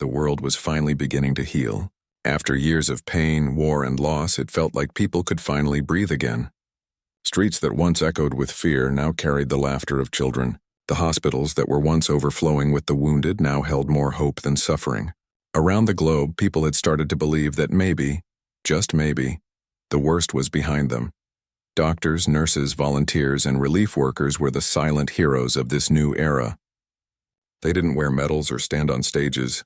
the world was finally beginning to heal. After years of pain, war, and loss, it felt like people could finally breathe again. Streets that once echoed with fear now carried the laughter of children. The hospitals that were once overflowing with the wounded now held more hope than suffering. Around the globe, people had started to believe that maybe, just maybe, the worst was behind them. Doctors, nurses, volunteers, and relief workers were the silent heroes of this new era. They didn't wear medals or stand on stages.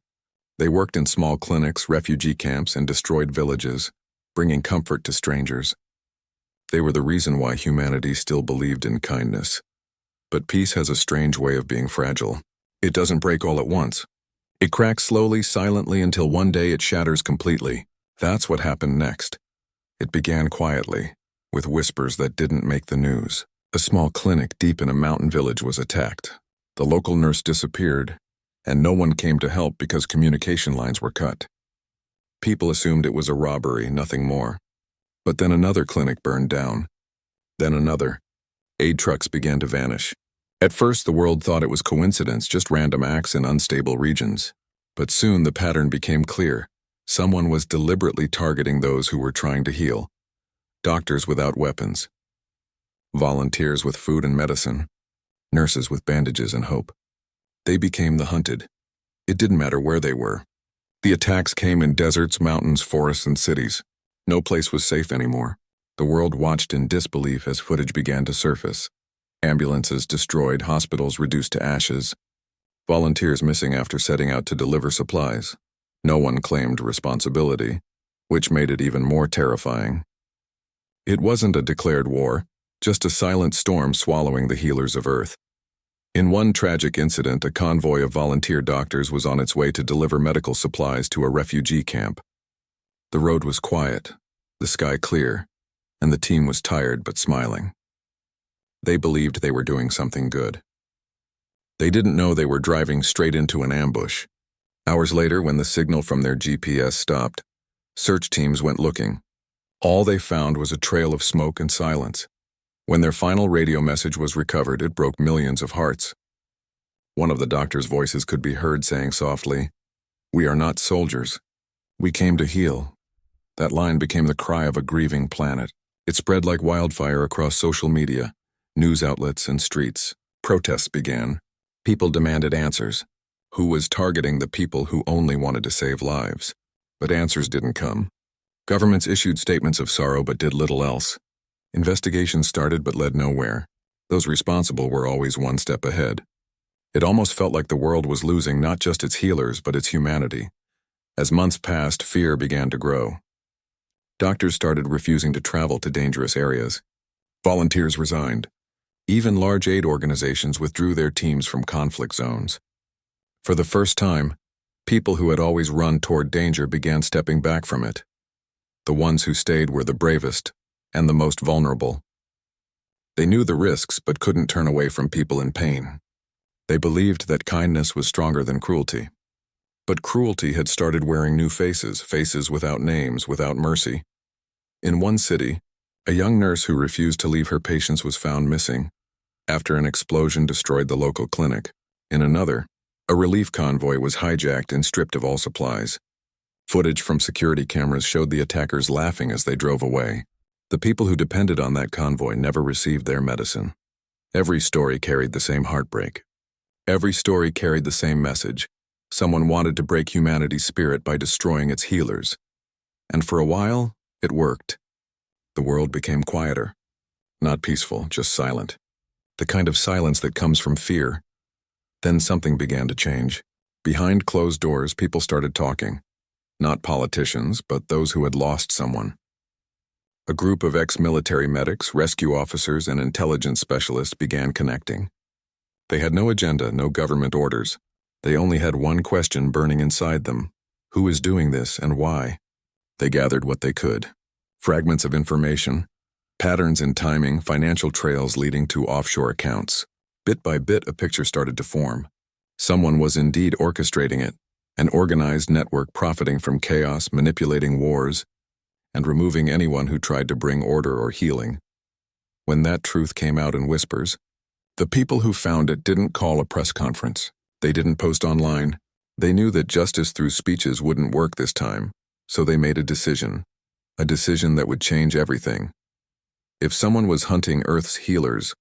They worked in small clinics, refugee camps, and destroyed villages, bringing comfort to strangers. They were the reason why humanity still believed in kindness. But peace has a strange way of being fragile. It doesn't break all at once. It cracks slowly, silently, until one day it shatters completely. That's what happened next. It began quietly, with whispers that didn't make the news. A small clinic deep in a mountain village was attacked. The local nurse disappeared, and no one came to help because communication lines were cut. People assumed it was a robbery, nothing more. But then another clinic burned down. Then another. Aid trucks began to vanish. At first, the world thought it was coincidence, just random acts in unstable regions. But soon the pattern became clear. Someone was deliberately targeting those who were trying to heal. Doctors without weapons. Volunteers with food and medicine. Nurses with bandages and hope. They became the hunted. It didn't matter where they were. The attacks came in deserts, mountains, forests, and cities. No place was safe anymore. The world watched in disbelief as footage began to surface. Ambulances destroyed, hospitals reduced to ashes. Volunteers missing after setting out to deliver supplies. No one claimed responsibility, which made it even more terrifying. It wasn't a declared war, just a silent storm swallowing the healers of Earth. In one tragic incident, a convoy of volunteer doctors was on its way to deliver medical supplies to a refugee camp. The road was quiet, the sky clear, and the team was tired but smiling. They believed they were doing something good. They didn't know they were driving straight into an ambush. Hours later, when the signal from their GPS stopped, search teams went looking. All they found was a trail of smoke and silence. When their final radio message was recovered, it broke millions of hearts. One of the doctor's voices could be heard saying softly, "We are not soldiers. We came to heal." That line became the cry of a grieving planet. It spread like wildfire across social media, news outlets, and streets. Protests began. People demanded answers. Who was targeting the people who only wanted to save lives? But answers didn't come. Governments issued statements of sorrow but did little else. Investigations started but led nowhere. Those responsible were always one step ahead. It almost felt like the world was losing not just its healers but its humanity. As months passed, fear began to grow. Doctors started refusing to travel to dangerous areas. Volunteers resigned. Even large aid organizations withdrew their teams from conflict zones. For the first time, people who had always run toward danger began stepping back from it. The ones who stayed were the bravest and the most vulnerable. They knew the risks but couldn't turn away from people in pain. They believed that kindness was stronger than cruelty. But cruelty had started wearing new faces, faces without names, without mercy. In one city, a young nurse who refused to leave her patients was found missing after an explosion destroyed the local clinic. In another, a relief convoy was hijacked and stripped of all supplies. Footage from security cameras showed the attackers laughing as they drove away. The people who depended on that convoy never received their medicine. Every story carried the same heartbreak. Every story carried the same message. Someone wanted to break humanity's spirit by destroying its healers. And for a while, it worked. The world became quieter. Not peaceful, just silent. The kind of silence that comes from fear. Then something began to change. Behind closed doors, people started talking. Not politicians, but those who had lost someone. A group of ex-military medics, rescue officers, and intelligence specialists began connecting. They had no agenda, no government orders. They only had one question burning inside them. Who is doing this and why? They gathered what they could. Fragments of information, patterns in timing, financial trails leading to offshore accounts. Bit by bit, a picture started to form. Someone was indeed orchestrating it, an organized network profiting from chaos, manipulating wars, and removing anyone who tried to bring order or healing. When that truth came out in whispers, the people who found it didn't call a press conference. They didn't post online. They knew that justice through speeches wouldn't work this time, so they made a decision that would change everything. If someone was hunting Earth's healers,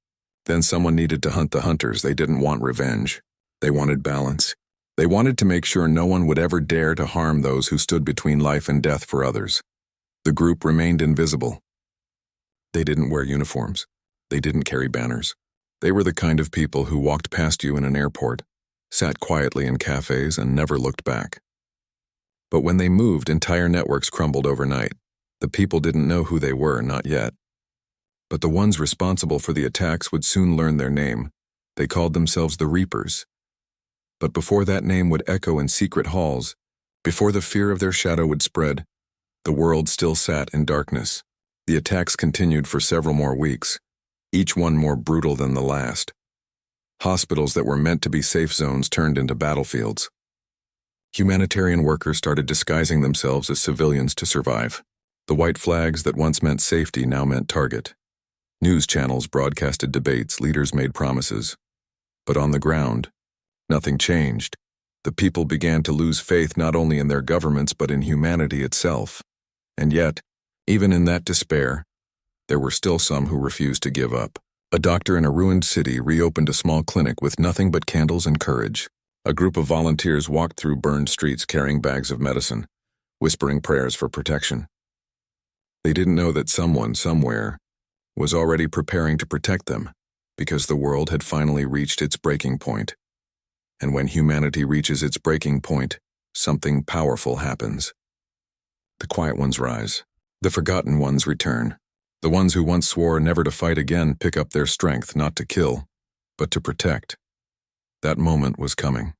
then someone needed to hunt the hunters. They didn't want revenge. They wanted balance. They wanted to make sure no one would ever dare to harm those who stood between life and death for others. The group remained invisible. They didn't wear uniforms. They didn't carry banners. They were the kind of people who walked past you in an airport, sat quietly in cafes, and never looked back. But when they moved, entire networks crumbled overnight. The people didn't know who they were, not yet. But the ones responsible for the attacks would soon learn their name. They called themselves the Reapers. But before that name would echo in secret halls, before the fear of their shadow would spread, the world still sat in darkness. The attacks continued for several more weeks, each one more brutal than the last. Hospitals that were meant to be safe zones turned into battlefields. Humanitarian workers started disguising themselves as civilians to survive. The white flags that once meant safety now meant target. News channels broadcasted debates, leaders made promises. But on the ground, nothing changed. The people began to lose faith not only in their governments but in humanity itself. And yet, even in that despair, there were still some who refused to give up. A doctor in a ruined city reopened a small clinic with nothing but candles and courage. A group of volunteers walked through burned streets carrying bags of medicine, whispering prayers for protection. They didn't know that someone, somewhere, was already preparing to protect them, because the world had finally reached its breaking point. And when humanity reaches its breaking point, something powerful happens. The quiet ones rise. The forgotten ones return. The ones who once swore never to fight again pick up their strength not to kill, but to protect. That moment was coming.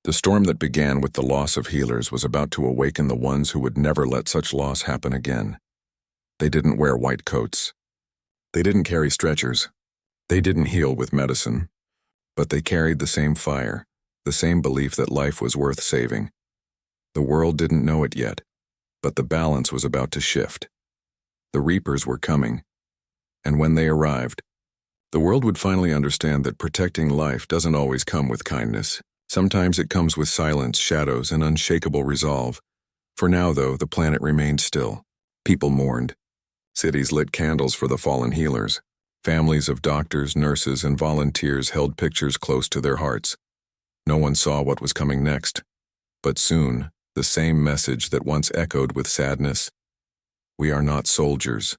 The storm that began with the loss of healers was about to awaken the ones who would never let such loss happen again. They didn't wear white coats. They didn't carry stretchers. They didn't heal with medicine. But they carried the same fire, the same belief that life was worth saving. The world didn't know it yet, but the balance was about to shift. The Reapers were coming, and when they arrived, the world would finally understand that protecting life doesn't always come with kindness. Sometimes it comes with silence, shadows, and unshakable resolve. For now, though, the planet remained still. People mourned. Cities lit candles for the fallen healers. Families of doctors, nurses, and volunteers held pictures close to their hearts. No one saw what was coming next. But soon, the same message that once echoed with sadness, "We are not soldiers.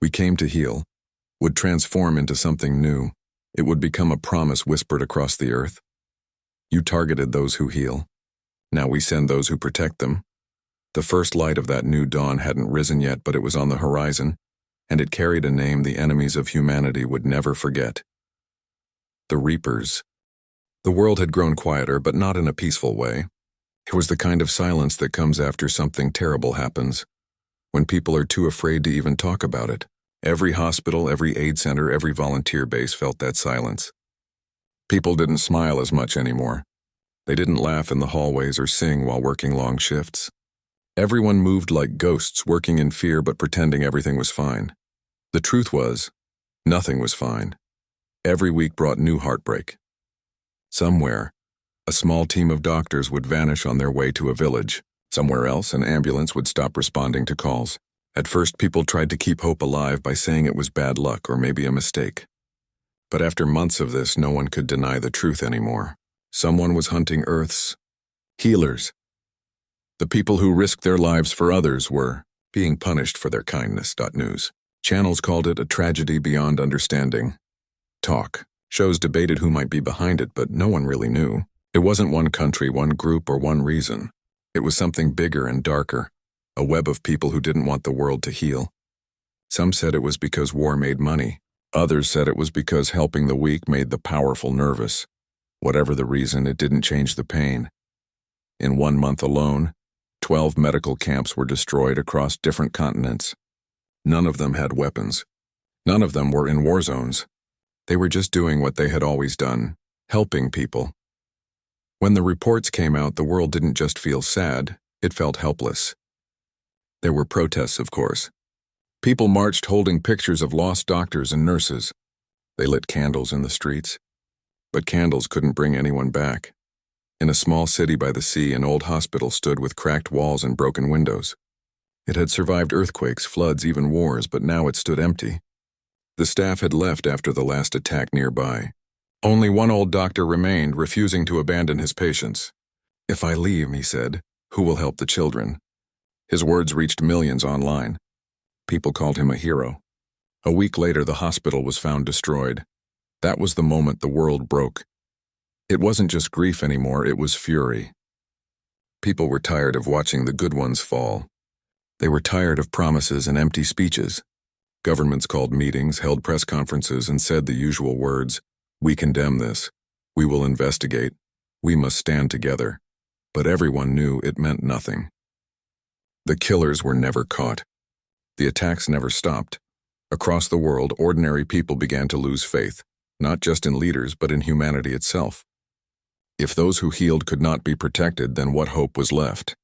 We came to heal," would transform into something new. It would become a promise whispered across the earth. You targeted those who heal. Now we send those who protect them. The first light of that new dawn hadn't risen yet, but it was on the horizon, and it carried a name the enemies of humanity would never forget. The Reapers. The world had grown quieter, but not in a peaceful way. It was the kind of silence that comes after something terrible happens, when people are too afraid to even talk about it. Every hospital, every aid center, every volunteer base felt that silence. People didn't smile as much anymore. They didn't laugh in the hallways or sing while working long shifts. Everyone moved like ghosts, working in fear but pretending everything was fine. The truth was, nothing was fine. Every week brought new heartbreak. Somewhere, a small team of doctors would vanish on their way to a village. Somewhere else, an ambulance would stop responding to calls. At first, people tried to keep hope alive by saying it was bad luck or maybe a mistake. But after months of this, no one could deny the truth anymore. Someone was hunting Earth's healers. The people who risked their lives for others were being punished for their kindness. News channels called it a tragedy beyond understanding. Talk shows debated who might be behind it, but no one really knew. It wasn't one country, one group, or one reason. It was something bigger and darker, a web of people who didn't want the world to heal. Some said it was because war made money. Others said it was because helping the weak made the powerful nervous. Whatever the reason, it didn't change the pain. In 1 month alone, 12 medical camps were destroyed across different continents. None of them had weapons. None of them were in war zones. They were just doing what they had always done, helping people. When the reports came out, the world didn't just feel sad, it felt helpless. There were protests, of course. People marched holding pictures of lost doctors and nurses. They lit candles in the streets. But candles couldn't bring anyone back. In a small city by the sea, an old hospital stood with cracked walls and broken windows. It had survived earthquakes, floods, even wars, but now it stood empty. The staff had left after the last attack nearby. Only one old doctor remained, refusing to abandon his patients. "If I leave," he said, "who will help the children?" His words reached millions online. People called him a hero. A week later, the hospital was found destroyed. That was the moment the world broke. It wasn't just grief anymore, it was fury. People were tired of watching the good ones fall. They were tired of promises and empty speeches. Governments called meetings, held press conferences, and said the usual words: "We condemn this. We will investigate. We must stand together." But everyone knew it meant nothing. The killers were never caught. The attacks never stopped. Across the world, ordinary people began to lose faith, not just in leaders, but in humanity itself. If those who healed could not be protected, then what hope was left?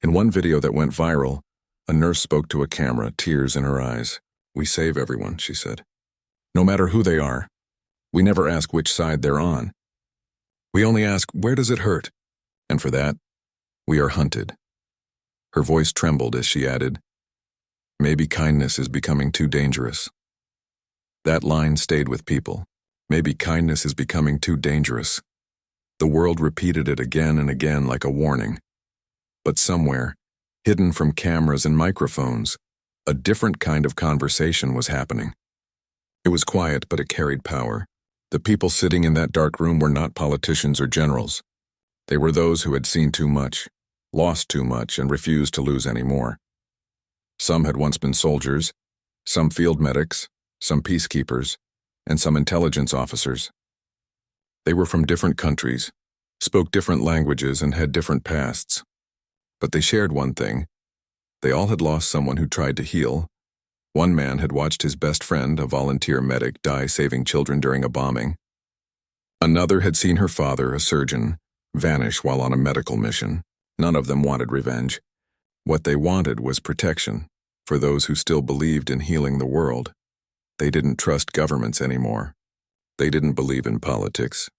In one video that went viral, a nurse spoke to a camera, tears in her eyes. "We save everyone," she said. "No matter who they are. We never ask which side they're on. We only ask, where does it hurt? And for that, we are hunted." Her voice trembled as she added, "Maybe kindness is becoming too dangerous." That line stayed with people. Maybe kindness is becoming too dangerous. The world repeated it again and again like a warning. But somewhere, hidden from cameras and microphones, a different kind of conversation was happening. It was quiet, but it carried power. The people sitting in that dark room were not politicians or generals. They were those who had seen too much, lost too much, and refused to lose any more. Some had once been soldiers, some field medics, some peacekeepers, and some intelligence officers. They were from different countries, spoke different languages, and had different pasts. But they shared one thing. They all had lost someone who tried to heal. One man had watched his best friend, a volunteer medic, die saving children during a bombing. Another had seen her father, a surgeon, vanish while on a medical mission. None of them wanted revenge. What they wanted was protection for those who still believed in healing the world. They didn't trust governments anymore. They didn't believe in politics.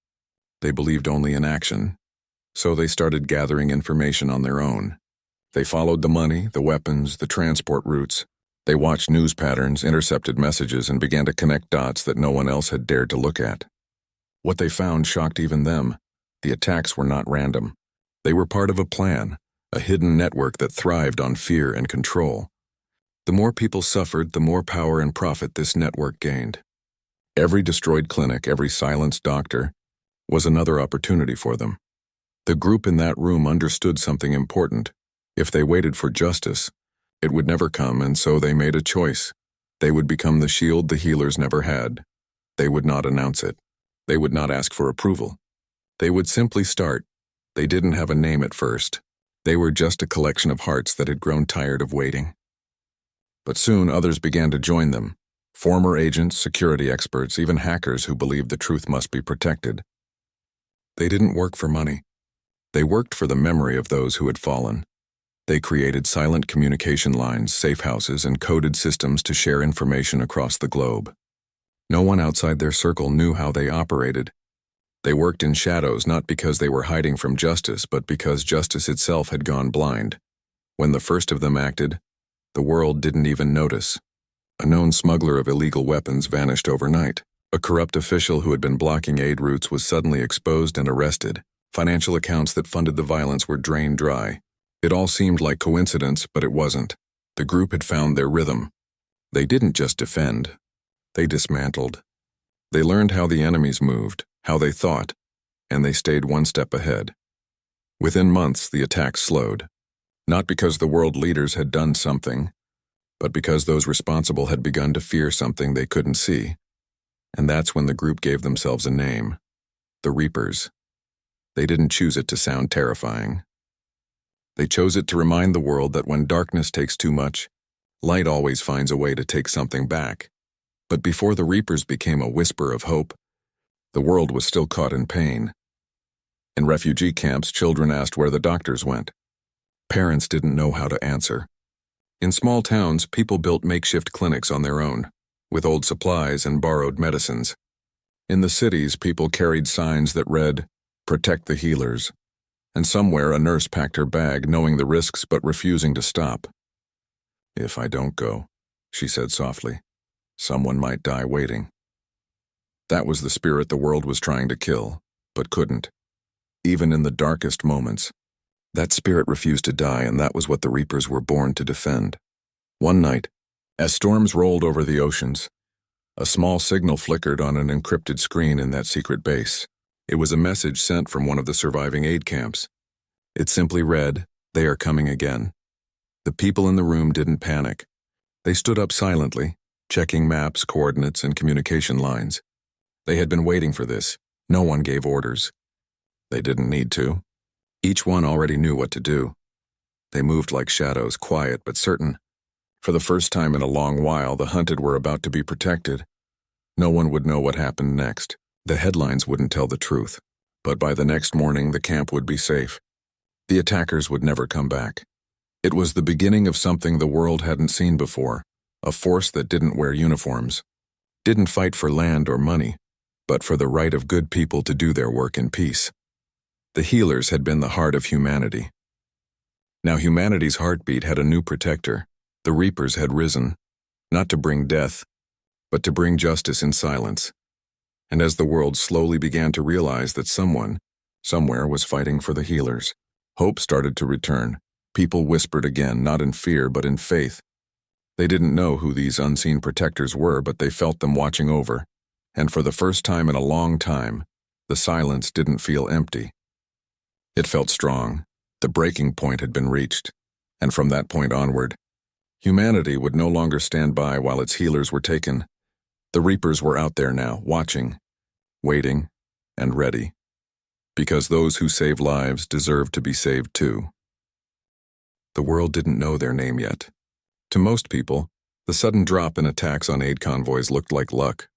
They believed only in action. So they started gathering information on their own. They followed the money, the weapons, the transport routes. They watched news patterns, intercepted messages, and began to connect dots that no one else had dared to look at. What they found shocked even them. The attacks were not random. They were part of a plan, a hidden network that thrived on fear and control. The more people suffered, the more power and profit this network gained. Every destroyed clinic, every silenced doctor, was another opportunity for them. The group in that room understood something important. If they waited for justice, it would never come, and so they made a choice. They would become the shield the healers never had. They would not announce it. They would not ask for approval. They would simply start. They didn't have a name at first. They were just a collection of hearts that had grown tired of waiting. But soon others began to join them. Former agents, security experts, even hackers who believed the truth must be protected. They didn't work for money. They worked for the memory of those who had fallen. They created silent communication lines, safe houses, and coded systems to share information across the globe. No one outside their circle knew how they operated. They worked in shadows not because they were hiding from justice, but because justice itself had gone blind. When the first of them acted, the world didn't even notice. A known smuggler of illegal weapons vanished overnight. A corrupt official who had been blocking aid routes was suddenly exposed and arrested. Financial accounts that funded the violence were drained dry. It all seemed like coincidence, but it wasn't. The group had found their rhythm. They didn't just defend. They dismantled. They learned how the enemies moved, how they thought, and they stayed one step ahead. Within months, the attacks slowed. Not because the world leaders had done something, but because those responsible had begun to fear something they couldn't see. And that's when the group gave themselves a name: the Reapers. They didn't choose it to sound terrifying. They chose it to remind the world that when darkness takes too much, light always finds a way to take something back. But before the Reapers became a whisper of hope, the world was still caught in pain. In refugee camps, children asked where the doctors went. Parents didn't know how to answer. In small towns, people built makeshift clinics on their own, with old supplies and borrowed medicines. In the cities, people carried signs that read, "Protect the healers," and somewhere a nurse packed her bag, knowing the risks but refusing to stop. "If I don't go," she said softly, "someone might die waiting." That was the spirit the world was trying to kill, but couldn't. Even in the darkest moments, that spirit refused to die, and that was what the Reapers were born to defend. One night, as storms rolled over the oceans, a small signal flickered on an encrypted screen in that secret base. It was a message sent from one of the surviving aid camps. It simply read, "They are coming again." The people in the room didn't panic. They stood up silently, checking maps, coordinates, and communication lines. They had been waiting for this. No one gave orders. They didn't need to. Each one already knew what to do. They moved like shadows, quiet but certain. For the first time in a long while, the hunted were about to be protected. No one would know what happened next. The headlines wouldn't tell the truth. But by the next morning, the camp would be safe. The attackers would never come back. It was the beginning of something the world hadn't seen before, a force that didn't wear uniforms, didn't fight for land or money, but for the right of good people to do their work in peace. The healers had been the heart of humanity. Now humanity's heartbeat had a new protector. The Reapers had risen, not to bring death, but to bring justice in silence. And as the world slowly began to realize that someone, somewhere was fighting for the healers, hope started to return. People whispered again, not in fear but in faith. They didn't know who these unseen protectors were, but they felt them watching over. And for the first time in a long time, the silence didn't feel empty. It felt strong. The breaking point had been reached. And from that point onward, humanity would no longer stand by while its healers were taken. The Reapers were out there now, watching, waiting, and ready. Because those who save lives deserve to be saved too. The world didn't know their name yet. To most people, the sudden drop in attacks on aid convoys looked like luck.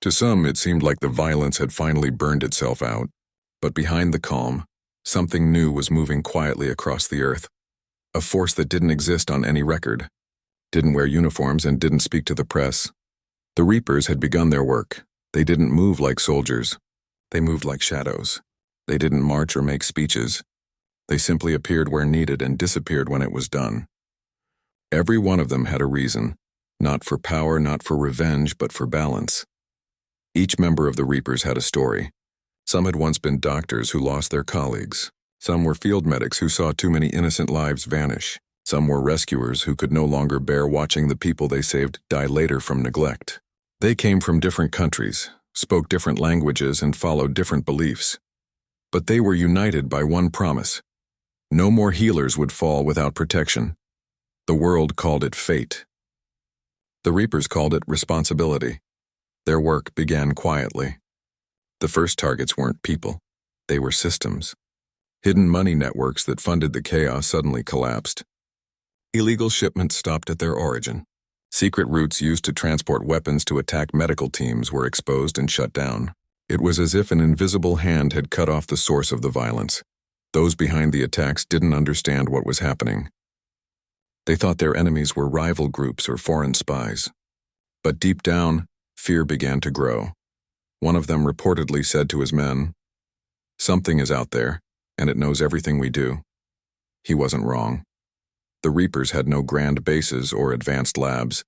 To some, it seemed like the violence had finally burned itself out. But behind the calm, something new was moving quietly across the earth. A force that didn't exist on any record, didn't wear uniforms, and didn't speak to the press. The Reapers had begun their work. They didn't move like soldiers. They moved like shadows. They didn't march or make speeches. They simply appeared where needed and disappeared when it was done. Every one of them had a reason, not for power, not for revenge, but for balance. Each member of the Reapers had a story. Some had once been doctors who lost their colleagues. Some were field medics who saw too many innocent lives vanish. Some were rescuers who could no longer bear watching the people they saved die later from neglect. They came from different countries, spoke different languages, and followed different beliefs. But they were united by one promise. No more healers would fall without protection. The world called it fate. The Reapers called it responsibility. Their work began quietly. The first targets weren't people. They were systems. Hidden money networks that funded the chaos suddenly collapsed. Illegal shipments stopped at their origin. Secret routes used to transport weapons to attack medical teams were exposed and shut down. It was as if an invisible hand had cut off the source of the violence. Those behind the attacks didn't understand what was happening. They thought their enemies were rival groups or foreign spies. But deep down, fear began to grow. One of them reportedly said to his men, "Something is out there, and it knows everything we do." He wasn't wrong. The Reapers had no grand bases or advanced labs.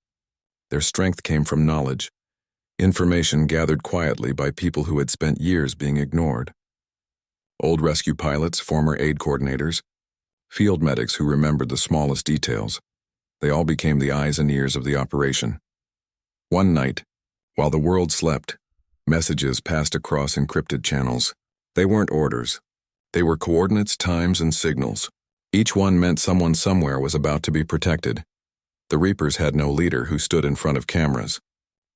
Their strength came from knowledge, information gathered quietly by people who had spent years being ignored. Old rescue pilots, former aid coordinators, field medics who remembered the smallest details. They all became the eyes and ears of the operation. One night, while the world slept, messages passed across encrypted channels. They weren't orders. They were coordinates, times, and signals. Each one meant someone somewhere was about to be protected. The Reapers had no leader who stood in front of cameras.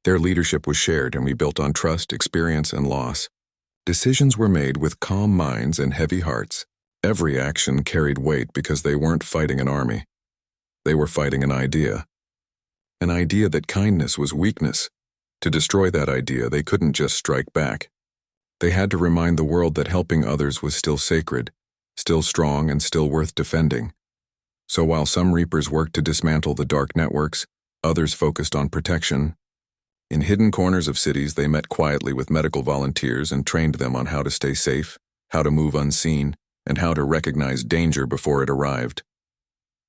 Their leadership was shared and we built on trust, experience, and loss. Decisions were made with calm minds and heavy hearts. Every action carried weight because they weren't fighting an army. They were fighting an idea. An idea that kindness was weakness. To destroy that idea, they couldn't just strike back. They had to remind the world that helping others was still sacred, still strong, and still worth defending. So while some Reapers worked to dismantle the dark networks, others focused on protection. In hidden corners of cities, they met quietly with medical volunteers and trained them on how to stay safe, how to move unseen, and how to recognize danger before it arrived.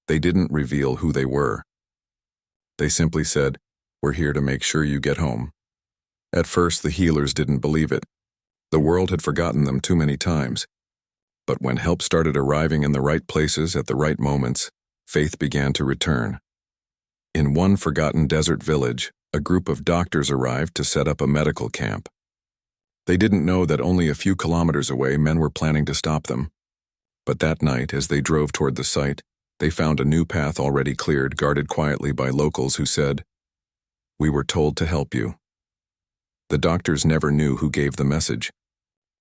They didn't reveal who they were. They simply said, "We're here to make sure you get home." At first, the healers didn't believe it. The world had forgotten them too many times. But when help started arriving in the right places at the right moments, faith began to return. In one forgotten desert village, a group of doctors arrived to set up a medical camp. They didn't know that only a few kilometers away men were planning to stop them. But that night, as they drove toward the site, they found a new path already cleared, guarded quietly by locals who said, "We were told to help you." The doctors never knew who gave the message.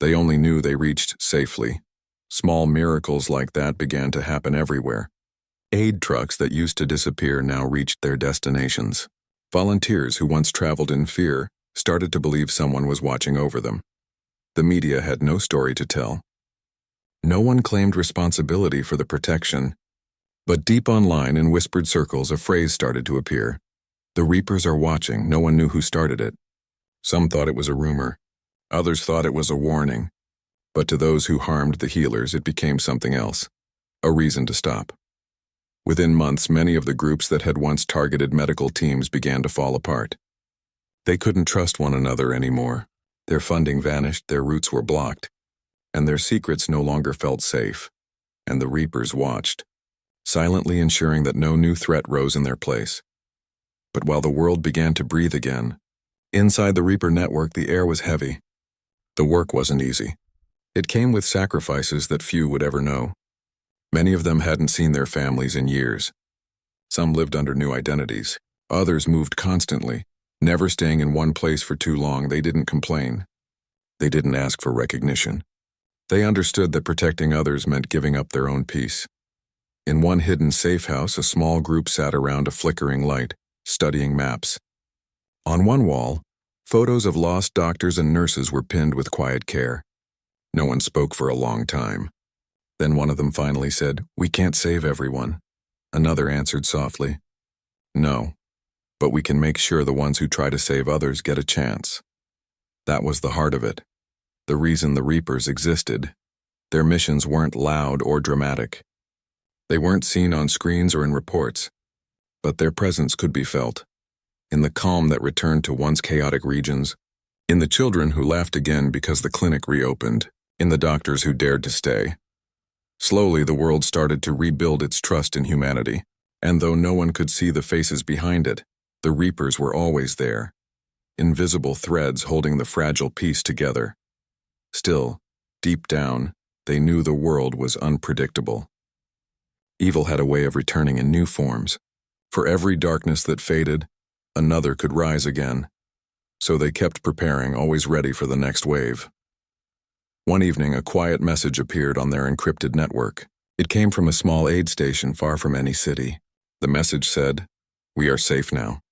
They only knew they reached safely. Small miracles like that began to happen everywhere. Aid trucks that used to disappear now reached their destinations. Volunteers who once traveled in fear started to believe someone was watching over them. The media had no story to tell. No one claimed responsibility for the protection. But deep online in whispered circles, a phrase started to appear. "The Reapers are watching." No one knew who started it. Some thought it was a rumor. Others thought it was a warning. But to those who harmed the healers, it became something else. A reason to stop. Within months, many of the groups that had once targeted medical teams began to fall apart. They couldn't trust one another anymore. Their funding vanished, their routes were blocked, and their secrets no longer felt safe. And the Reapers watched, silently ensuring that no new threat rose in their place. But while the world began to breathe again, inside the Reaper network the air was heavy. The work wasn't easy. It came with sacrifices that few would ever know. Many of them hadn't seen their families in years. Some lived under new identities. Others moved constantly, never staying in one place for too long. They didn't complain. They didn't ask for recognition. They understood that protecting others meant giving up their own peace. In one hidden safe house, a small group sat around a flickering light, studying maps. On one wall, photos of lost doctors and nurses were pinned with quiet care. No one spoke for a long time. Then one of them finally said, "We can't save everyone." Another answered softly, "No, but we can make sure the ones who try to save others get a chance." That was the heart of it. The reason the Reapers existed. Their missions weren't loud or dramatic. They weren't seen on screens or in reports, but their presence could be felt. In the calm that returned to once chaotic regions, in the children who laughed again because the clinic reopened, in the doctors who dared to stay. Slowly, the world started to rebuild its trust in humanity, and though no one could see the faces behind it, the Reapers were always there, invisible threads holding the fragile piece together. Still, deep down, they knew the world was unpredictable. Evil had a way of returning in new forms. For every darkness that faded, another could rise again. So they kept preparing, always ready for the next wave. One evening, a quiet message appeared on their encrypted network. It came from a small aid station far from any city. The message said, "We are safe now.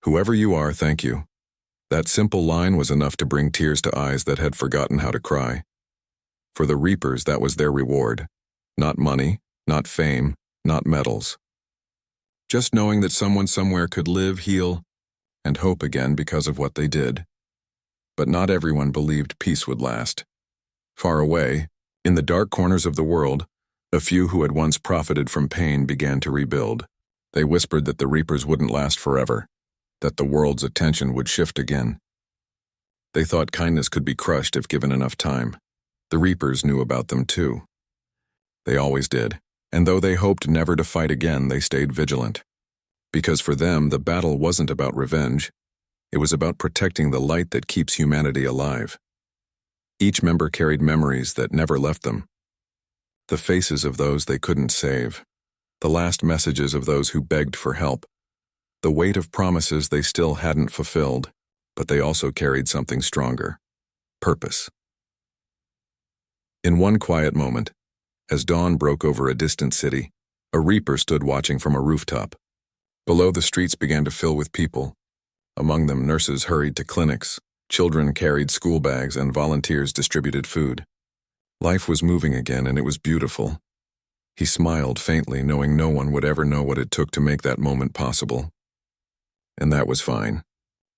Whoever you are, thank you." That simple line was enough to bring tears to eyes that had forgotten how to cry. For the Reapers, that was their reward. Not money, not fame, not medals. Just knowing that someone somewhere could live, heal, and hope again because of what they did. But not everyone believed peace would last. Far away, in the dark corners of the world, a few who had once profited from pain began to rebuild. They whispered that the Reapers wouldn't last forever, that the world's attention would shift again. They thought kindness could be crushed if given enough time. The Reapers knew about them too. They always did, and though they hoped never to fight again, they stayed vigilant. Because for them, the battle wasn't about revenge. It was about protecting the light that keeps humanity alive. Each member carried memories that never left them. The faces of those they couldn't save. The last messages of those who begged for help. The weight of promises they still hadn't fulfilled, but they also carried something stronger. Purpose. In one quiet moment, as dawn broke over a distant city, a Reaper stood watching from a rooftop. Below, the streets began to fill with people. Among them, nurses hurried to clinics, children carried school bags, and volunteers distributed food. Life was moving again, and it was beautiful. He smiled faintly, knowing no one would ever know what it took to make that moment possible. And that was fine.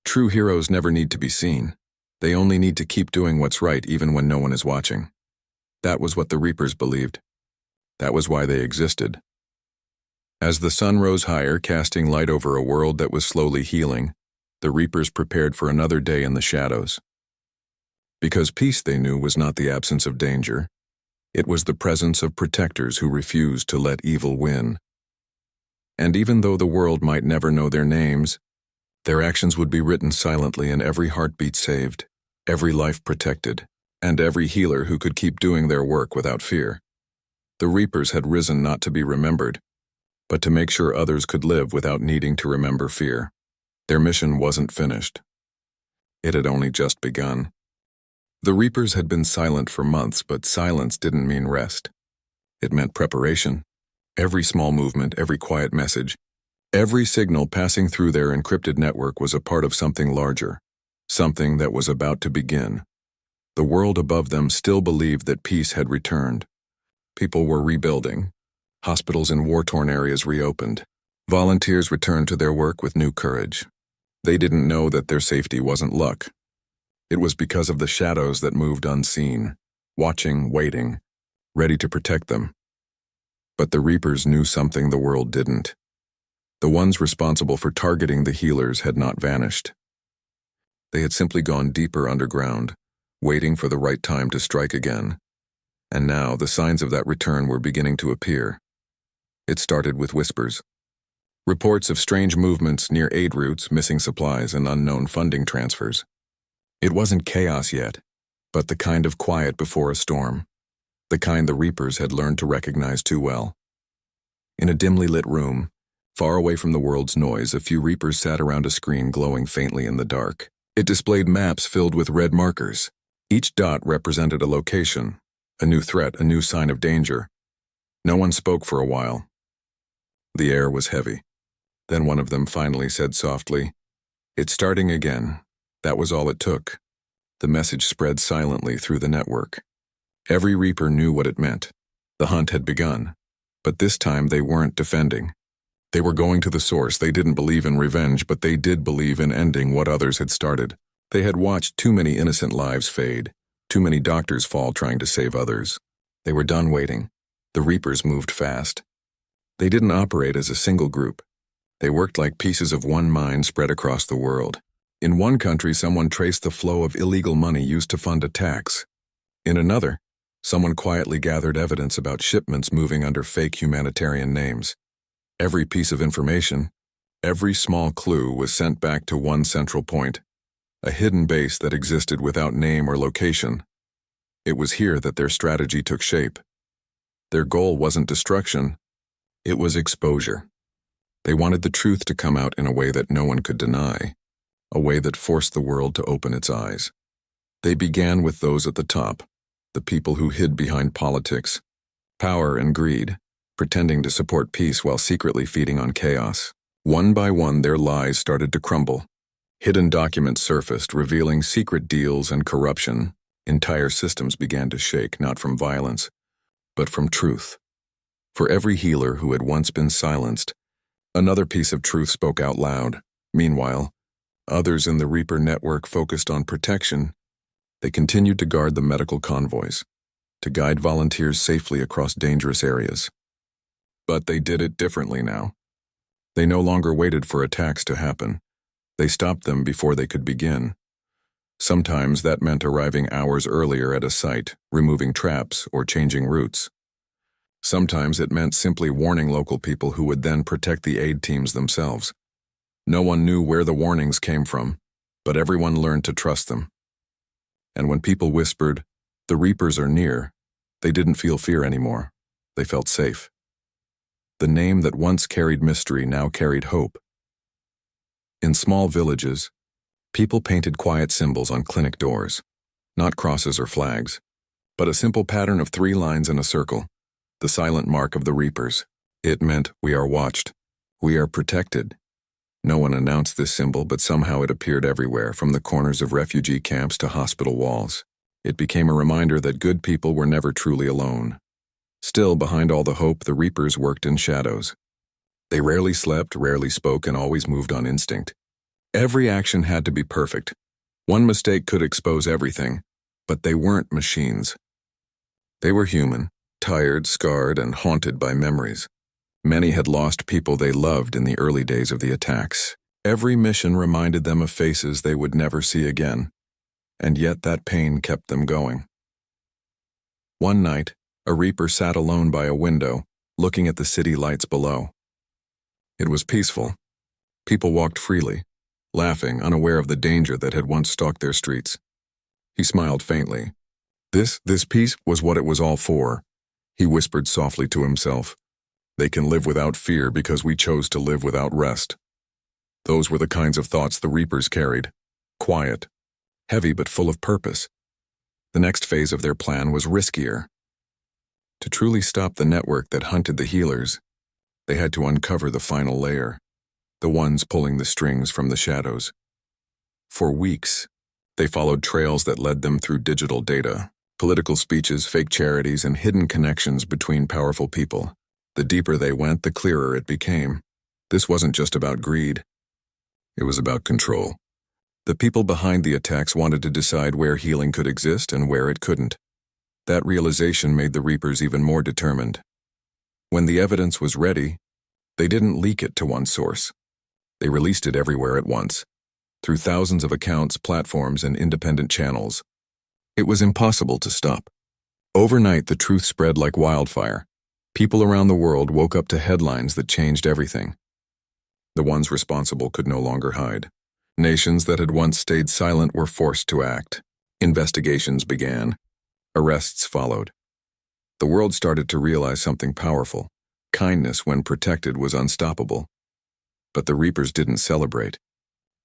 True heroes never need to be seen. They only need to keep doing what's right even when no one is watching. That was what the Reapers believed. That was why they existed. As the sun rose higher, casting light over a world that was slowly healing, the Reapers prepared for another day in the shadows. Because peace, they knew, was not the absence of danger. It was the presence of protectors who refused to let evil win. And even though the world might never know their names, their actions would be written silently and every heartbeat saved, every life protected, and every healer who could keep doing their work without fear. The Reapers had risen not to be remembered, but to make sure others could live without needing to remember fear. Their mission wasn't finished. It had only just begun. The Reapers had been silent for months, but silence didn't mean rest. It meant preparation. Every small movement, every quiet message, every signal passing through their encrypted network was a part of something larger, something that was about to begin. The world above them still believed that peace had returned. People were rebuilding. Hospitals in war-torn areas reopened. Volunteers returned to their work with new courage. They didn't know that their safety wasn't luck. It was because of the shadows that moved unseen, watching, waiting, ready to protect them. But the Reapers knew something the world didn't. The ones responsible for targeting the healers had not vanished. They had simply gone deeper underground, waiting for the right time to strike again. And now the signs of that return were beginning to appear. It started with whispers. Reports of strange movements near aid routes, missing supplies, and unknown funding transfers. It wasn't chaos yet, but the kind of quiet before a storm. The kind the Reapers had learned to recognize too well. In a dimly lit room, far away from the world's noise, a few Reapers sat around a screen glowing faintly in the dark. It displayed maps filled with red markers. Each dot represented a location, a new threat, a new sign of danger. No one spoke for a while. The air was heavy. Then one of them finally said softly, "It's starting again." That was all it took. The message spread silently through the network. Every Reaper knew what it meant. The hunt had begun. But this time they weren't defending. They were going to the source. They didn't believe in revenge, but they did believe in ending what others had started. They had watched too many innocent lives fade, too many doctors fall trying to save others. They were done waiting. The Reapers moved fast. They didn't operate as a single group. They worked like pieces of one mind spread across the world. In one country, someone traced the flow of illegal money used to fund attacks. In another, someone quietly gathered evidence about shipments moving under fake humanitarian names. Every piece of information, every small clue was sent back to one central point, a hidden base that existed without name or location. It was here that their strategy took shape. Their goal wasn't destruction, it was exposure. They wanted the truth to come out in a way that no one could deny, a way that forced the world to open its eyes. They began with those at the top, the people who hid behind politics, power, and greed, pretending to support peace while secretly feeding on chaos. One by one, their lies started to crumble. Hidden documents surfaced, revealing secret deals and corruption. Entire systems began to shake, not from violence, but from truth. For every healer who had once been silenced, another piece of truth spoke out loud. Meanwhile, others in the Reaper network focused on protection. They continued to guard the medical convoys, to guide volunteers safely across dangerous areas. But they did it differently now. They no longer waited for attacks to happen. They stopped them before they could begin. Sometimes that meant arriving hours earlier at a site, removing traps, or changing routes. Sometimes it meant simply warning local people who would then protect the aid teams themselves. No one knew where the warnings came from, but everyone learned to trust them. And when people whispered, "The Reapers are near," they didn't feel fear anymore. They felt safe. The name that once carried mystery now carried hope. In small villages, people painted quiet symbols on clinic doors, not crosses or flags, but a simple pattern of 3 lines in a circle, the silent mark of the Reapers. It meant, "We are watched. We are protected." No one announced this symbol, but somehow it appeared everywhere, from the corners of refugee camps to hospital walls. It became a reminder that good people were never truly alone. Still, behind all the hope, the Reapers worked in shadows. They rarely slept, rarely spoke, and always moved on instinct. Every action had to be perfect. One mistake could expose everything, but they weren't machines. They were human, tired, scarred, and haunted by memories. Many had lost people they loved in the early days of the attacks. Every mission reminded them of faces they would never see again, and yet that pain kept them going. One night, a Reaper sat alone by a window, looking at the city lights below. It was peaceful. People walked freely, laughing, unaware of the danger that had once stalked their streets. He smiled faintly. This peace was what it was all for. He whispered softly to himself. They can live without fear because we chose to live without rest. Those were the kinds of thoughts the Reapers carried. Quiet, heavy but full of purpose. The next phase of their plan was riskier. To truly stop the network that hunted the healers, they had to uncover the final layer, the ones pulling the strings from the shadows. For weeks, they followed trails that led them through digital data, political speeches, fake charities, and hidden connections between powerful people. The deeper they went, the clearer it became. This wasn't just about greed. It was about control. The people behind the attacks wanted to decide where healing could exist and where it couldn't. That realization made the Reapers even more determined. When the evidence was ready, they didn't leak it to one source. They released it everywhere at once, through thousands of accounts, platforms, and independent channels. It was impossible to stop. Overnight, the truth spread like wildfire. People around the world woke up to headlines that changed everything. The ones responsible could no longer hide. Nations that had once stayed silent were forced to act. Investigations began. Arrests followed. The world started to realize something powerful. Kindness, when protected, was unstoppable. But the Reapers didn't celebrate.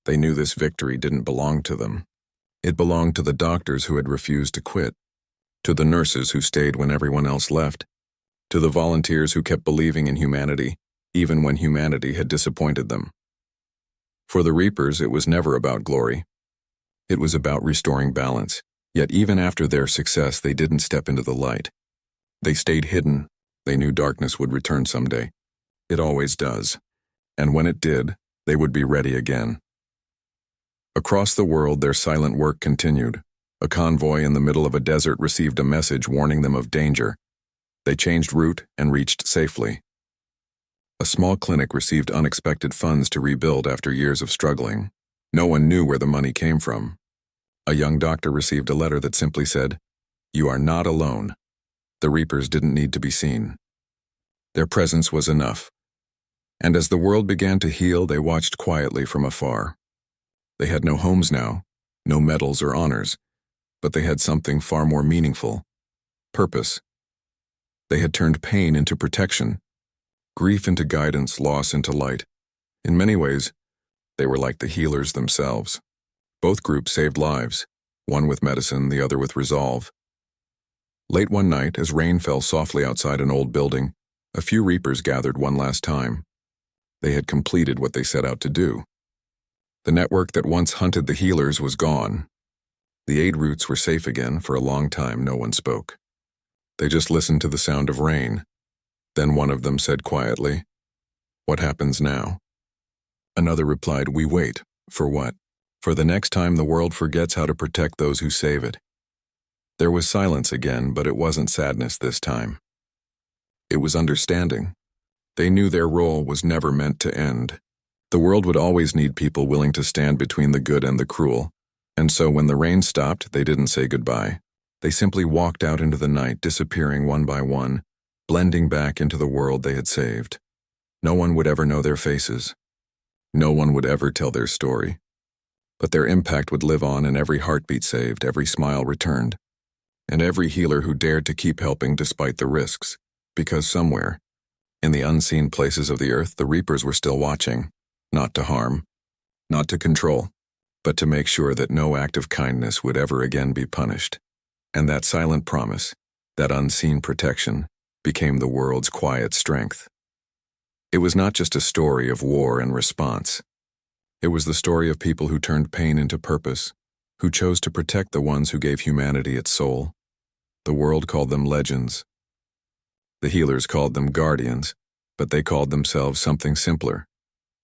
They knew this victory didn't belong to them. It belonged to the doctors who had refused to quit, to the nurses who stayed when everyone else left, to the volunteers who kept believing in humanity, even when humanity had disappointed them. For the Reapers, it was never about glory. It was about restoring balance. Yet even after their success, they didn't step into the light. They stayed hidden. They knew darkness would return someday. It always does. And when it did, they would be ready again. Across the world, their silent work continued. A convoy in the middle of a desert received a message warning them of danger. They changed route and reached safely. A small clinic received unexpected funds to rebuild after years of struggling. No one knew where the money came from. A young doctor received a letter that simply said, "You are not alone." The Reapers didn't need to be seen. Their presence was enough. And as the world began to heal, they watched quietly from afar. They had no homes now, no medals or honors, but they had something far more meaningful: purpose. They had turned pain into protection, grief into guidance, loss into light. In many ways, they were like the healers themselves. Both groups saved lives, one with medicine, the other with resolve. Late one night, as rain fell softly outside an old building, a few Reapers gathered one last time. They had completed what they set out to do. The network that once hunted the healers was gone. The aid routes were safe again. For a long time, no one spoke. They just listened to the sound of rain. Then one of them said quietly, "What happens now?" Another replied, "We wait." For what? For the next time the world forgets how to protect those who save it. There was silence again, but it wasn't sadness this time. It was understanding. They knew their role was never meant to end. The world would always need people willing to stand between the good and the cruel. And so when the rain stopped, they didn't say goodbye. They simply walked out into the night, disappearing one by one, blending back into the world they had saved. No one would ever know their faces. No one would ever tell their story. But their impact would live on in every heartbeat saved, every smile returned, and every healer who dared to keep helping despite the risks. Because somewhere, in the unseen places of the earth, the Reapers were still watching, not to harm, not to control, but to make sure that no act of kindness would ever again be punished. And that silent promise, that unseen protection, became the world's quiet strength. It was not just a story of war and response. It was the story of people who turned pain into purpose, who chose to protect the ones who gave humanity its soul. The world called them legends. The healers called them guardians, but they called themselves something simpler,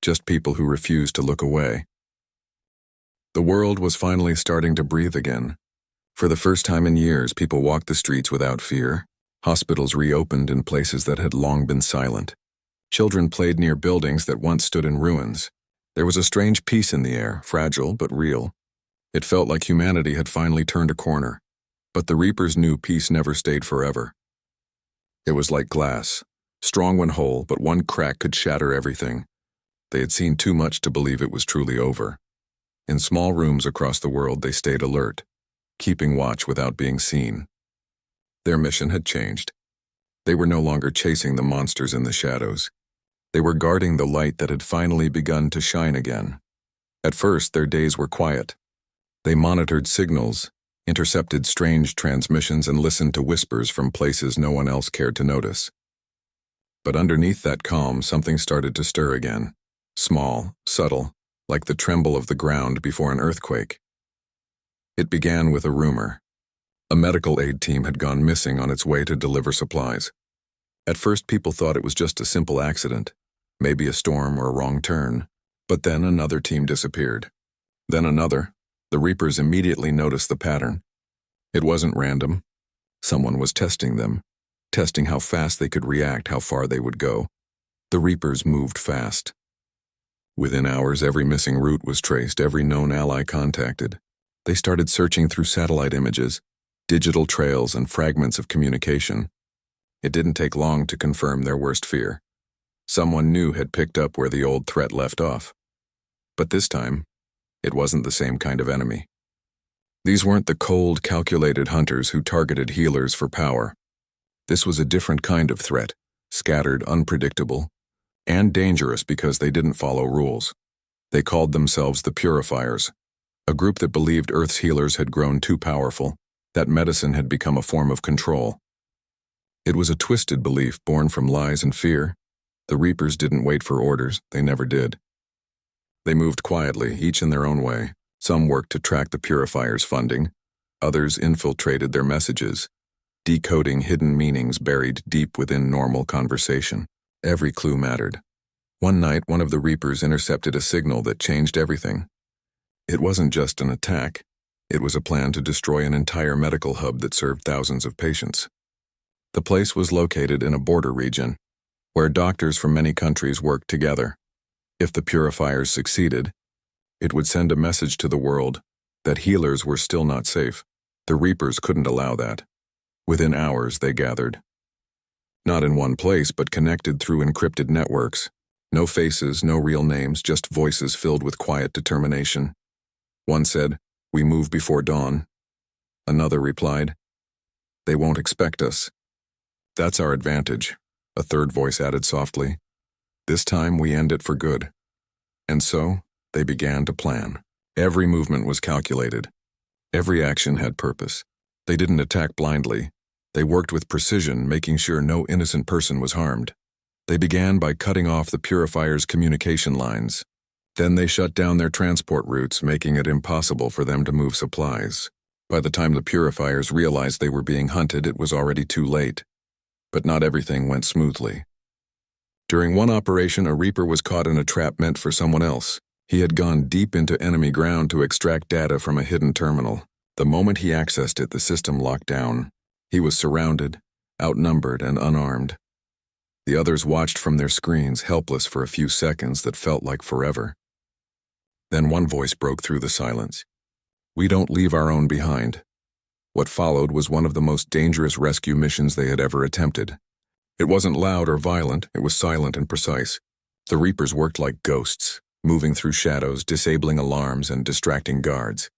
just people who refused to look away. The world was finally starting to breathe again. For the first time in years, people walked the streets without fear. Hospitals reopened in places that had long been silent. Children played near buildings that once stood in ruins. There was a strange peace in the air, fragile but real. It felt like humanity had finally turned a corner. But the Reapers knew peace never stayed forever. It was like glass, strong when whole, but one crack could shatter everything. They had seen too much to believe it was truly over. In small rooms across the world, they stayed alert, keeping watch without being seen. Their mission had changed. They were no longer chasing the monsters in the shadows. They were guarding the light that had finally begun to shine again. At first, their days were quiet. They monitored signals, intercepted strange transmissions, and listened to whispers from places no one else cared to notice. But underneath that calm, something started to stir again. Small, subtle, like the tremble of the ground before an earthquake. It began with a rumor. A medical aid team had gone missing on its way to deliver supplies. At first, people thought it was just a simple accident, maybe a storm or a wrong turn. But then another team disappeared. Then another. The Reapers immediately noticed the pattern. It wasn't random. Someone was testing them, testing how fast they could react, how far they would go. The Reapers moved fast. Within hours, every missing route was traced, every known ally contacted. They started searching through satellite images, digital trails, and fragments of communication. It didn't take long to confirm their worst fear. Someone new had picked up where the old threat left off. But this time, it wasn't the same kind of enemy. These weren't the cold, calculated hunters who targeted healers for power. This was a different kind of threat, scattered, unpredictable, and dangerous because they didn't follow rules. They called themselves the Purifiers, a group that believed Earth's healers had grown too powerful, that medicine had become a form of control. It was a twisted belief born from lies and fear. The Reapers didn't wait for orders, they never did. They moved quietly, each in their own way. Some worked to track the Purifiers' funding. Others infiltrated their messages, decoding hidden meanings buried deep within normal conversation. Every clue mattered. One night, one of the Reapers intercepted a signal that changed everything. It wasn't just an attack. It was a plan to destroy an entire medical hub that served thousands of patients. The place was located in a border region, where doctors from many countries worked together. If the Purifiers succeeded, it would send a message to the world that healers were still not safe. The Reapers couldn't allow that. Within hours, they gathered. Not in one place, but connected through encrypted networks. No faces, no real names, just voices filled with quiet determination. One said, "We move before dawn." Another replied, "They won't expect us." "That's our advantage," a third voice added softly. "This time we end it for good." And so, they began to plan. Every movement was calculated. Every action had purpose. They didn't attack blindly. They worked with precision, making sure no innocent person was harmed. They began by cutting off the Purifiers' communication lines. Then they shut down their transport routes, making it impossible for them to move supplies. By the time the Purifiers realized they were being hunted, it was already too late. But not everything went smoothly. During one operation, a Reaper was caught in a trap meant for someone else. He had gone deep into enemy ground to extract data from a hidden terminal. The moment he accessed it, the system locked down. He was surrounded, outnumbered, and unarmed. The others watched from their screens, helpless for a few seconds that felt like forever. Then one voice broke through the silence. "We don't leave our own behind." What followed was one of the most dangerous rescue missions they had ever attempted. It wasn't loud or violent, it was silent and precise. The Reapers worked like ghosts, moving through shadows, disabling alarms, and distracting guards.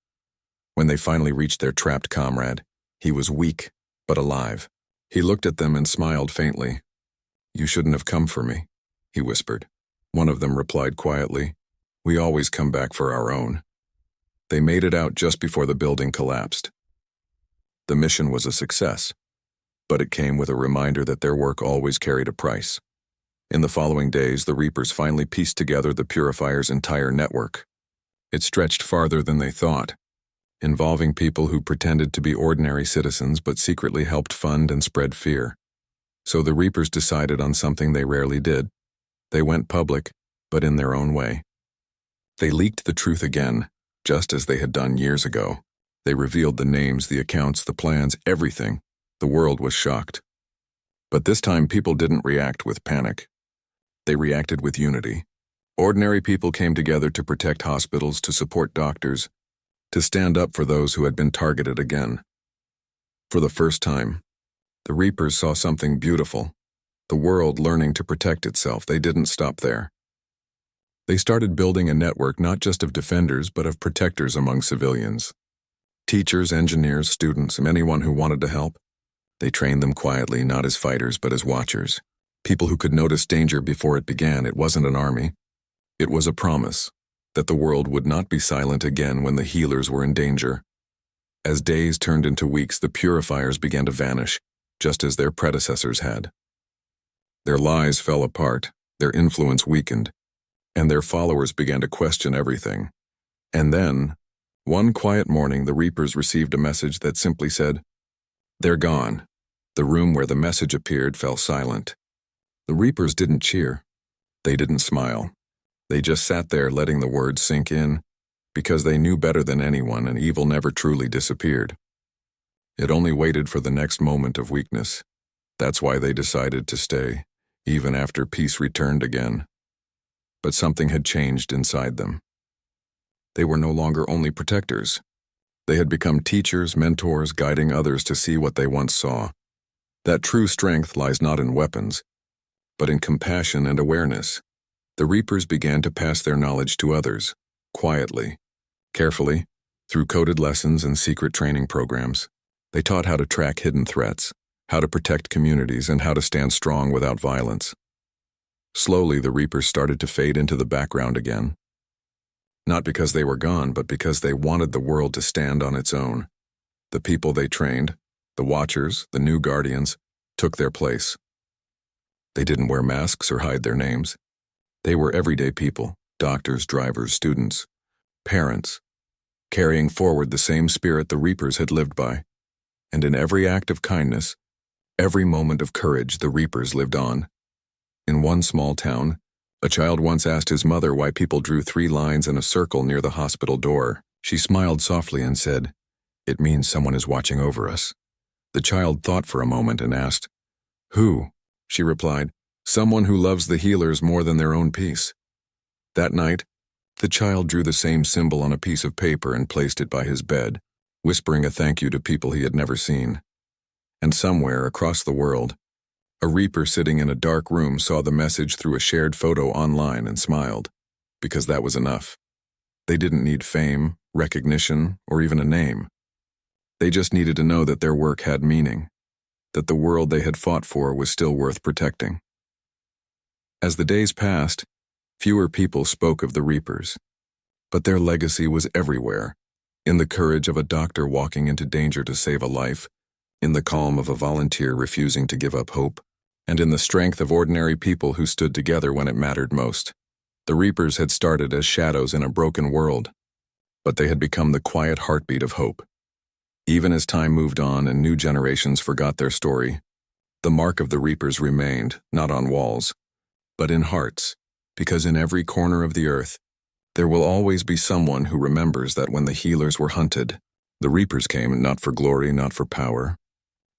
When they finally reached their trapped comrade, he was weak, but alive. He looked at them and smiled faintly. "You shouldn't have come for me," he whispered. One of them replied quietly, "We always come back for our own." They made it out just before the building collapsed. The mission was a success, but it came with a reminder that their work always carried a price. In the following days, the Reapers finally pieced together the Purifiers' entire network. It stretched farther than they thought, involving people who pretended to be ordinary citizens but secretly helped fund and spread fear. So the Reapers decided on something they rarely did. They went public, but in their own way. They leaked the truth again, just as they had done years ago. They revealed the names, the accounts, the plans, everything. The world was shocked. But this time people didn't react with panic. They reacted with unity. Ordinary people came together to protect hospitals, to support doctors, to stand up for those who had been targeted again. For the first time, the Reapers saw something beautiful. The world learning to protect itself. They didn't stop there. They started building a network not just of defenders but of protectors among civilians. Teachers, engineers, students, and anyone who wanted to help. They trained them quietly, not as fighters but as watchers. People who could notice danger before it began. It wasn't an army. It was a promise that the world would not be silent again when the healers were in danger. As days turned into weeks, the purifiers began to vanish, just as their predecessors had. Their lies fell apart, their influence weakened, and their followers began to question everything. And then, one quiet morning, the Reapers received a message that simply said, "They're gone." The room where the message appeared fell silent. The Reapers didn't cheer. They didn't smile. They just sat there letting the words sink in, because they knew better than anyone, and evil never truly disappeared. It only waited for the next moment of weakness. That's why they decided to stay, even after peace returned again. But something had changed inside them. They were no longer only protectors. They had become teachers, mentors, guiding others to see what they once saw. That true strength lies not in weapons, but in compassion and awareness. The Reapers began to pass their knowledge to others, quietly, carefully, through coded lessons and secret training programs. They taught how to track hidden threats, how to protect communities, and how to stand strong without violence. Slowly, the Reapers started to fade into the background again. Not because they were gone, but because they wanted the world to stand on its own. The people they trained, the Watchers, the new Guardians, took their place. They didn't wear masks or hide their names. They were everyday people, doctors, drivers, students, parents, carrying forward the same spirit the Reapers had lived by. And in every act of kindness, every moment of courage, the Reapers lived on. In one small town, a child once asked his mother why people drew 3 lines in a circle near the hospital door. She smiled softly and said, "It means someone is watching over us." The child thought for a moment and asked, "Who?" She replied, "Someone who loves the healers more than their own peace." That night, the child drew the same symbol on a piece of paper and placed it by his bed, whispering a thank you to people he had never seen. And somewhere across the world, a Reaper sitting in a dark room saw the message through a shared photo online and smiled, because that was enough. They didn't need fame, recognition, or even a name. They just needed to know that their work had meaning, that the world they had fought for was still worth protecting. As the days passed, fewer people spoke of the Reapers, but their legacy was everywhere, in the courage of a doctor walking into danger to save a life, in the calm of a volunteer refusing to give up hope, and in the strength of ordinary people who stood together when it mattered most. The Reapers had started as shadows in a broken world, but they had become the quiet heartbeat of hope. Even as time moved on and new generations forgot their story, the mark of the Reapers remained, not on walls, but in hearts, because in every corner of the earth, there will always be someone who remembers that when the healers were hunted, the Reapers came not for glory, not for power,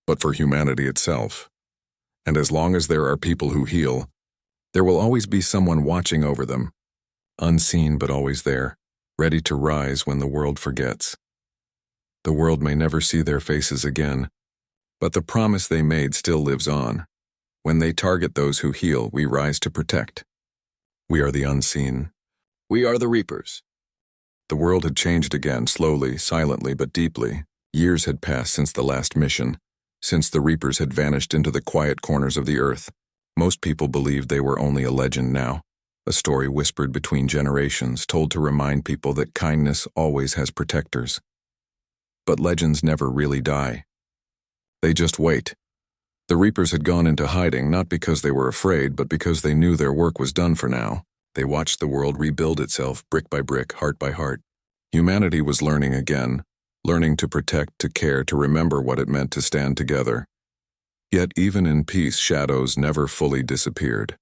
but for humanity itself. And as long as there are people who heal, there will always be someone watching over them, unseen but always there, ready to rise when the world forgets. The world may never see their faces again, but the promise they made still lives on. When they target those who heal, we rise to protect. We are the unseen. We are the Reapers. The world had changed again, slowly, silently, but deeply. Years had passed since the last mission, since the Reapers had vanished into the quiet corners of the earth. Most people believed they were only a legend now, a story whispered between generations, told to remind people that kindness always has protectors. But legends never really die. They just wait. The Reapers had gone into hiding, not because they were afraid, but because they knew their work was done for now. They watched the world rebuild itself, brick by brick, heart by heart. Humanity was learning again, learning to protect, to care, to remember what it meant to stand together. Yet even in peace, shadows never fully disappeared.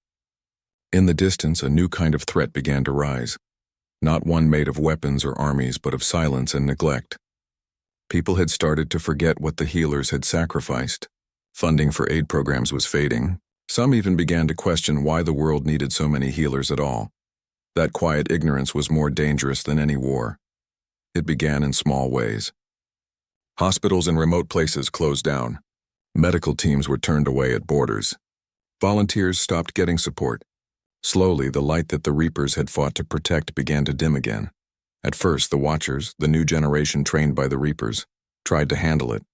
In the distance, a new kind of threat began to rise. Not one made of weapons or armies, but of silence and neglect. People had started to forget what the healers had sacrificed. Funding for aid programs was fading. Some even began to question why the world needed so many healers at all. That quiet ignorance was more dangerous than any war. It began in small ways. Hospitals in remote places closed down. Medical teams were turned away at borders. Volunteers stopped getting support. Slowly, the light that the Reapers had fought to protect began to dim again. At first, the Watchers, the new generation trained by the Reapers, tried to handle it.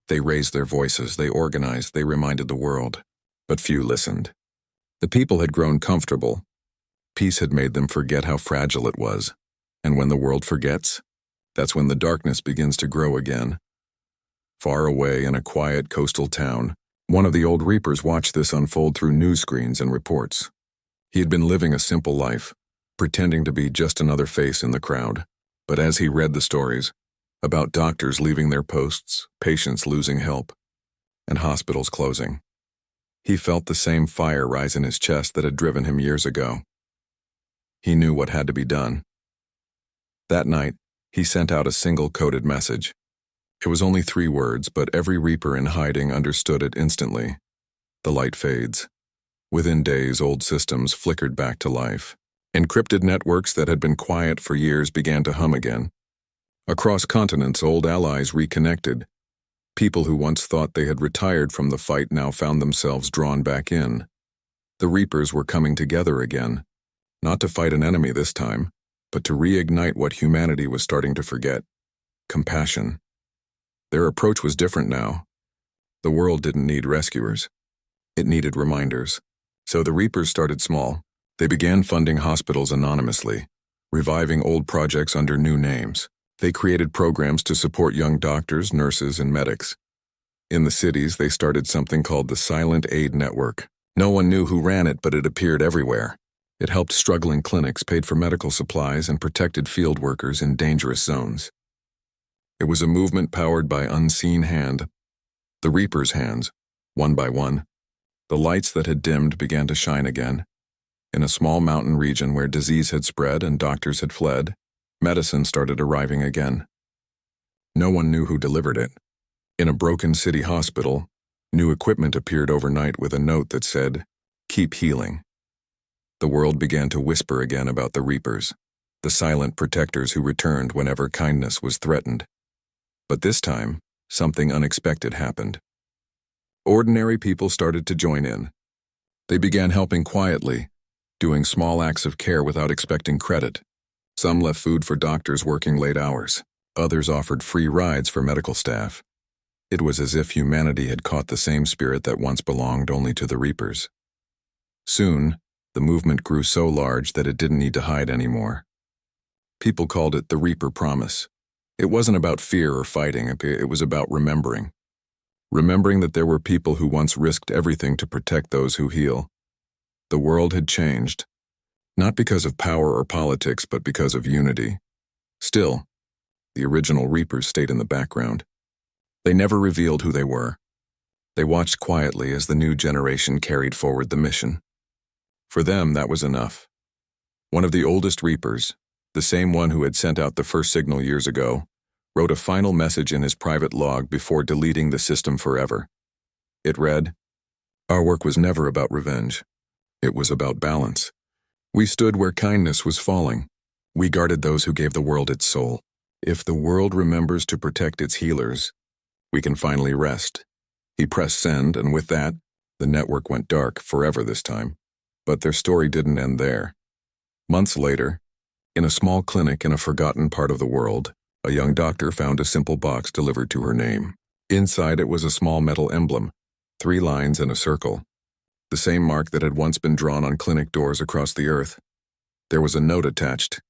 They raised their voices, they organized, they reminded the world. But few listened. The people had grown comfortable. Peace had made them forget how fragile it was. And when the world forgets, that's when the darkness begins to grow again. Far away in a quiet coastal town, one of the old Reapers watched this unfold through news screens and reports. He had been living a simple life, pretending to be just another face in the crowd. But as he read the stories about doctors leaving their posts, patients losing help, and hospitals closing, he felt the same fire rise in his chest that had driven him years ago. He knew what had to be done. That night, he sent out a single coded message. It was only 3 words, but every Reaper in hiding understood it instantly. The light fades. Within days, old systems flickered back to life. Encrypted networks that had been quiet for years began to hum again. Across continents, old allies reconnected. People who once thought they had retired from the fight now found themselves drawn back in. The Reapers were coming together again, not to fight an enemy this time, but to reignite what humanity was starting to forget: compassion. Their approach was different now. The world didn't need rescuers. It needed reminders. So the Reapers started small. They began funding hospitals anonymously, reviving old projects under new names. They created programs to support young doctors, nurses, and medics. In the cities, they started something called the Silent Aid Network. No one knew who ran it, but it appeared everywhere. It helped struggling clinics, paid for medical supplies, and protected field workers in dangerous zones. It was a movement powered by unseen hand, the Reapers' hands. One by one, the lights that had dimmed began to shine again. In a small mountain region where disease had spread and doctors had fled, medicine started arriving again. No one knew who delivered it. In a broken city hospital, new equipment appeared overnight with a note that said, "Keep healing." The world began to whisper again about the Reapers, the silent protectors who returned whenever kindness was threatened. But this time, something unexpected happened. Ordinary people started to join in. They began helping quietly, doing small acts of care without expecting credit. Some left food for doctors working late hours. Others offered free rides for medical staff. It was as if humanity had caught the same spirit that once belonged only to the Reapers. Soon, the movement grew so large that it didn't need to hide anymore. People called it the Reaper Promise. It wasn't about fear or fighting, it was about remembering. Remembering that there were people who once risked everything to protect those who heal. The world had changed, not because of power or politics, but because of unity. Still, the original Reapers stayed in the background. They never revealed who they were. They watched quietly as the new generation carried forward the mission. For them, that was enough. One of the oldest Reapers, the same one who had sent out the first signal years ago, wrote a final message in his private log before deleting the system forever. It read, "Our work was never about revenge. It was about balance. We stood where kindness was falling. We guarded those who gave the world its soul. If the world remembers to protect its healers, we can finally rest." He pressed send, and with that, the network went dark, forever this time. But their story didn't end there. Months later, in a small clinic in a forgotten part of the world, a young doctor found a simple box delivered to her name. Inside it was a small metal emblem, 3 lines and a circle, the same mark that had once been drawn on clinic doors across the earth. There was a note attached.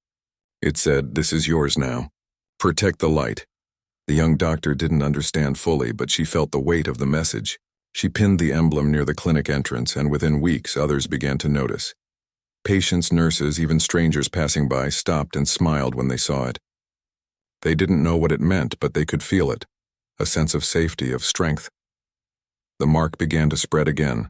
It said, "This is yours now. Protect the light." The young doctor didn't understand fully, but she felt the weight of the message. She pinned the emblem near the clinic entrance, and within weeks others began to notice. Patients, nurses, even strangers passing by stopped and smiled when they saw it. They didn't know what it meant, but they could feel it, a sense of safety, of strength. The mark began to spread again.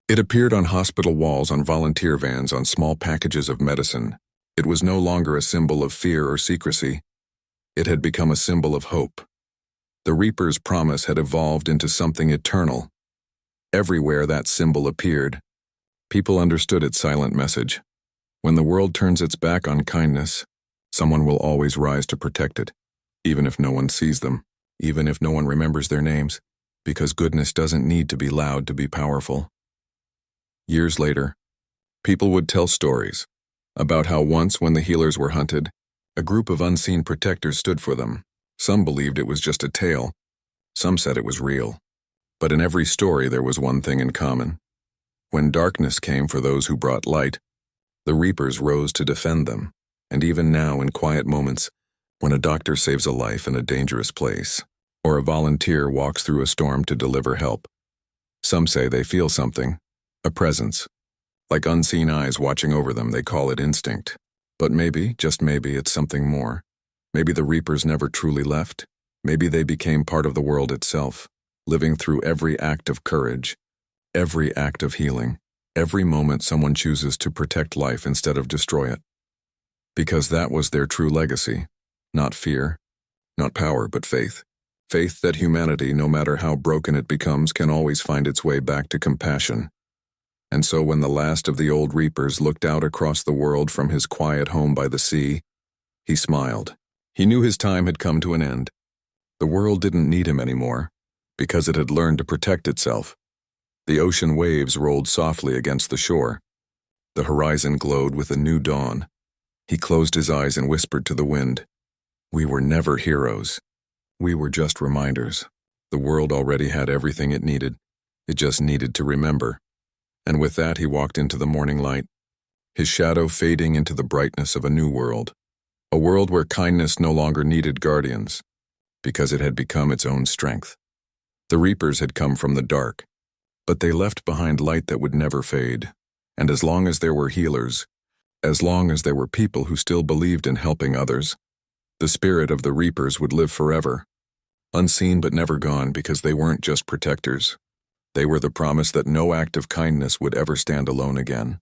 It appeared on hospital walls, on volunteer vans, on small packages of medicine. It was no longer a symbol of fear or secrecy. It had become a symbol of hope. The Reaper's promise had evolved into something eternal. Everywhere that symbol appeared, people understood its silent message. When the world turns its back on kindness, someone will always rise to protect it, even if no one sees them, even if no one remembers their names, because goodness doesn't need to be loud to be powerful. Years later, people would tell stories about how once when the healers were hunted, a group of unseen protectors stood for them. Some believed it was just a tale. Some said it was real. But in every story there was one thing in common. When darkness came for those who brought light, the Reapers rose to defend them. And even now, in quiet moments, when a doctor saves a life in a dangerous place, or a volunteer walks through a storm to deliver help, some say they feel something, a presence. Like unseen eyes watching over them, they call it instinct. But maybe, just maybe, it's something more. Maybe the Reapers never truly left. Maybe they became part of the world itself, living through every act of courage, every act of healing, every moment someone chooses to protect life instead of destroy it. Because that was their true legacy. Not fear, not power, but faith. Faith that humanity, no matter how broken it becomes, can always find its way back to compassion. And so when the last of the old Reapers looked out across the world from his quiet home by the sea, he smiled. He knew his time had come to an end. The world didn't need him anymore, because it had learned to protect itself. The ocean waves rolled softly against the shore. The horizon glowed with a new dawn. He closed his eyes and whispered to the wind, "We were never heroes. We were just reminders." The world already had everything it needed. It just needed to remember. And with that he walked into the morning light, his shadow fading into the brightness of a new world. A world where kindness no longer needed guardians, because it had become its own strength. The Reapers had come from the dark, but they left behind light that would never fade. And as long as there were healers, as long as there were people who still believed in helping others, the spirit of the Reapers would live forever, unseen but never gone, because they weren't just protectors. They were the promise that no act of kindness would ever stand alone again.